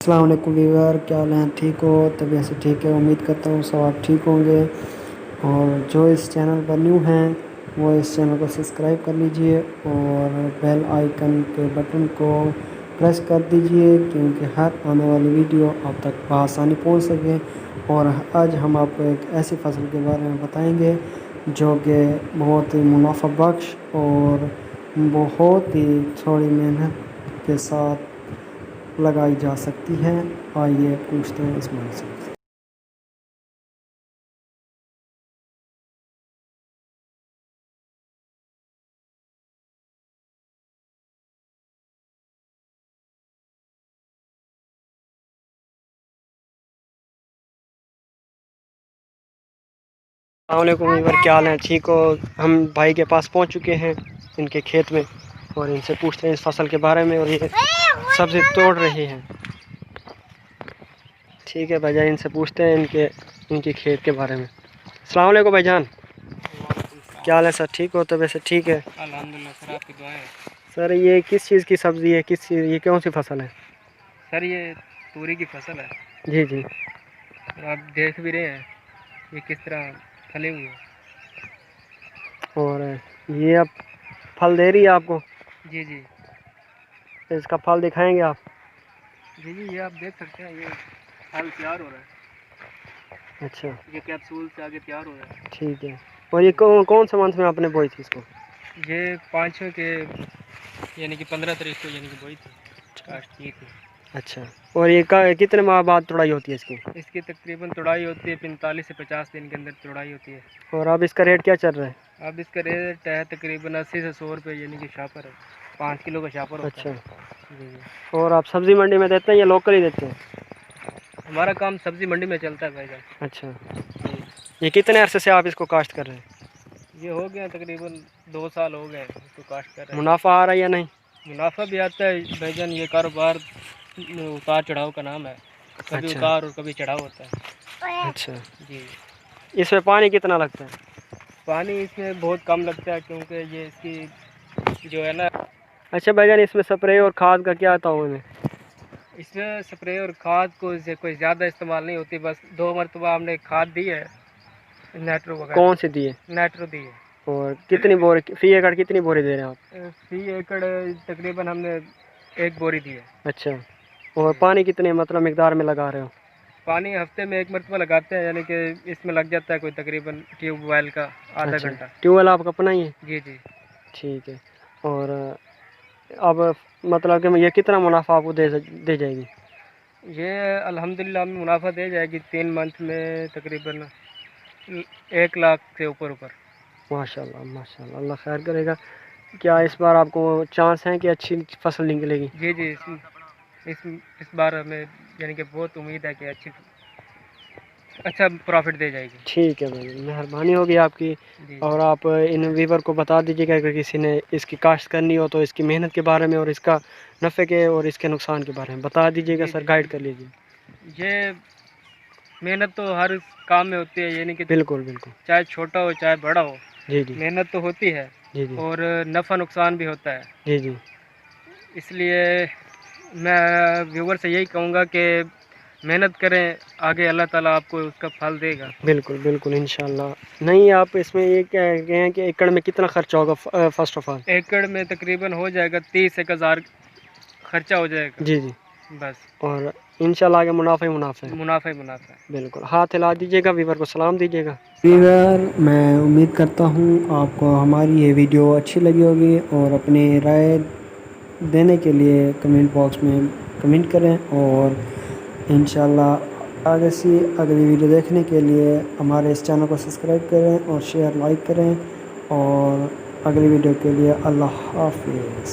السلام علیکم ویور، کیا حال ہیں؟ ٹھیک ہو؟ طبیعت سے ٹھیک ہے؟ امید کرتا ہوں سب آپ ٹھیک ہوں گے۔ اور جو اس چینل پر نیو ہیں وہ اس چینل کو سبسکرائب کر لیجئے اور بیل آئیکن کے بٹن کو پریس کر دیجئے کیونکہ ہر آنے والی ویڈیو آپ تک بآسانی پہنچ سکے۔ اور آج ہم آپ کو ایک ایسی فصل کے بارے میں بتائیں گے جو کہ بہت ہی منافع بخش اور بہت ہی تھوڑی محنت کے ساتھ لگائی جا سکتی ہے۔ آئیے پوچھتے ہیں اس میں سے۔ السلام علیکم ویور، کیا حال ہیں؟ ٹھیک ہو؟ ہم بھائی کے پاس پہنچ چکے ہیں ان کے کھیت میں اور ان سے پوچھتے ہیں اس فصل کے بارے میں، اور یہ سبزی توڑ رہے ہیں۔ ٹھیک ہے بھائی جان، ان سے پوچھتے ہیں ان کے کھیت کے بارے میں۔ السلام علیکم بھائی جان، کیا حال ہے سر؟ ٹھیک ہو؟ تو ویسے ٹھیک ہے الحمدللہ سر، آپ کی دعائیں ہیں۔ سر یہ کس چیز کی سبزی ہے؟ یہ کون سی فصل ہے؟ سر یہ توری کی فصل ہے۔ جی جی، اور آپ دیکھ بھی رہے ہیں یہ کس طرح پھلی ہوئی ہے۔ اور یہ اب پھل دے رہی ہے آپ کو؟ جی جی اس کا پھل دکھائیں گے آپ؟ جی جی، یہ آپ دیکھ سکتے ہیں، یہ پھل تیار ہو رہا ہے۔ اچھا یہ کیپسول سے آگے تیار ہو رہا ہے۔ ٹھیک ہے۔ اور یہ کون سے منتھ میں آپ نے بوئی تھی اس کو؟ یہ 5 کے یعنی کہ 15 تاریخ کو یعنی کہ بوئی تھی، کاشت کی تھی۔ اچھا، اور یہ کتنے ماہ بعد توڑائی ہوتی ہے اس کی؟ اس کی تقریباً توڑائی ہوتی ہے 45 سے 50 دن کے اندر توڑائی ہوتی ہے۔ اور اب اس کا ریٹ کیا چل رہا ہے؟ اب اس کا ریٹ ہے تقریباً 80 سے 100 روپے، یعنی کہ شاپر ہے، 5 کلو کا شاپر ہوتا اچھا، ہے۔ جی جی، اور آپ سبزی منڈی میں دیتے ہیں یا لوکل ہی دیتے ہیں؟ ہمارا کام سبزی منڈی میں چلتا ہے بھائی جان۔ اچھا، یہ کتنے عرصے سے آپ اس کو کاشت کر رہے ہیں؟ یہ ہو گیا تقریباً 2 سال ہو گئے اس کو کاشت کر رہے ہیں۔ منافع آ رہا ہے یا نہیں؟ منافع بھی آتا ہے بھائی جان، یہ کاروبار اتار چڑھاؤ کا نام ہے، کبھی اچھا اتار اور کبھی چڑھاؤ ہوتا ہے۔ اچھا، جی، اس میں پانی کتنا لگتا ہے؟ پانی اس میں بہت کم لگتا ہے کیونکہ یہ اس کی جو ہے نا۔ اچھا بھائی جان، اس میں سپرے اور کھاد کا کیا تعاون ہے؟ اس میں سپرے اور کھاد کو کوئی زیادہ استعمال نہیں ہوتی، بس 2 مرتبہ ہم نے کھاد دی ہے، نیٹرو وغیرہ۔ کون سی دی ہے؟ نیٹرو دی ہے۔ اور کتنی بور فی ایکڑ کتنی بوری دے رہے ہیں آپ؟ فی ایکڑ تقریباً ہم نے 1 بوری دی ہے۔ اچھا، اور پانی کتنے مقدار میں لگا رہے ہو؟ پانی ہفتے میں 1 مرتبہ لگاتے ہیں، یعنی کہ اس میں لگ جاتا ہے کوئی تقریباً ٹیوب ویل کا آدھا اچھا، گھنٹہ۔ ٹیوب ویل آپ کا اپنا ہی ہے؟ جی جی، ٹھیک ہے۔ اور اب مطلب کہ یہ کتنا منافع آپ کو دے جائے گی؟ یہ الحمدللہ ہمیں منافع دے جائے گی 3 منتھ میں تقریباً 1 لاکھ سے اوپر۔ ماشاء اللہ ماشاء اللہ، اللہ خیر کرے گا۔ کیا اس بار آپ کو چانس ہیں کہ اچھی فصل نکلے گی؟ جی جی، اس بار ہمیں یعنی کہ بہت امید ہے کہ اچھا پروفٹ دے جائے گی۔ ٹھیک ہے بھائی، مہربانی ہوگی آپ کی۔ جی اور آپ ان ویور کو بتا دیجیے گا اگر کسی نے اس کی کاشت کرنی ہو تو اس کی محنت کے بارے میں اور اس کا نفع کے اور اس کے نقصان کے بارے میں بتا دیجیے گا جی سر، جی، گائیڈ کر لیجیے۔ یہ محنت تو ہر کام میں ہوتی ہے، یعنی کہ بالکل بالکل، چاہے چھوٹا ہو چاہے بڑا ہو، جی جی محنت تو ہوتی ہے جی جی اور نفع نقصان بھی ہوتا ہے۔ جی جی، اس لیے میں ویور سے یہی کہوں گا کہ محنت کریں، آگے اللہ تعالیٰ آپ کو اس کا پھل دے گا۔ بالکل بالکل انشاءاللہ۔ نہیں، آپ اس میں یہ کہہ گئے ہیں کہ ایکڑ میں کتنا خرچہ ہوگا فرسٹ آف آل؟ ایکڑ میں تقریباً ہو جائے گا 30,000 خرچہ ہو جائے گا جی جی، بس۔ اور انشاءاللہ آگے منافع ہی منافع ہے۔ منافع ہی منافع ہے۔ بالکل، ہاتھ ہلا دیجیے گا، ویور کو سلام دیجیے گا۔ السلام علیکم۔ ویور، میں امید کرتا ہوں آپ کو ہماری یہ ویڈیو اچھی لگی ہوگی اور اپنی رائے دینے کے لیے کمنٹ باکس میں کمنٹ کریں، اور انشاءاللہ اگلی ویڈیو دیکھنے کے لیے ہمارے اس چینل کو سبسکرائب کریں اور شیئر لائک کریں، اور اگلی ویڈیو کے لیے اللہ حافظ۔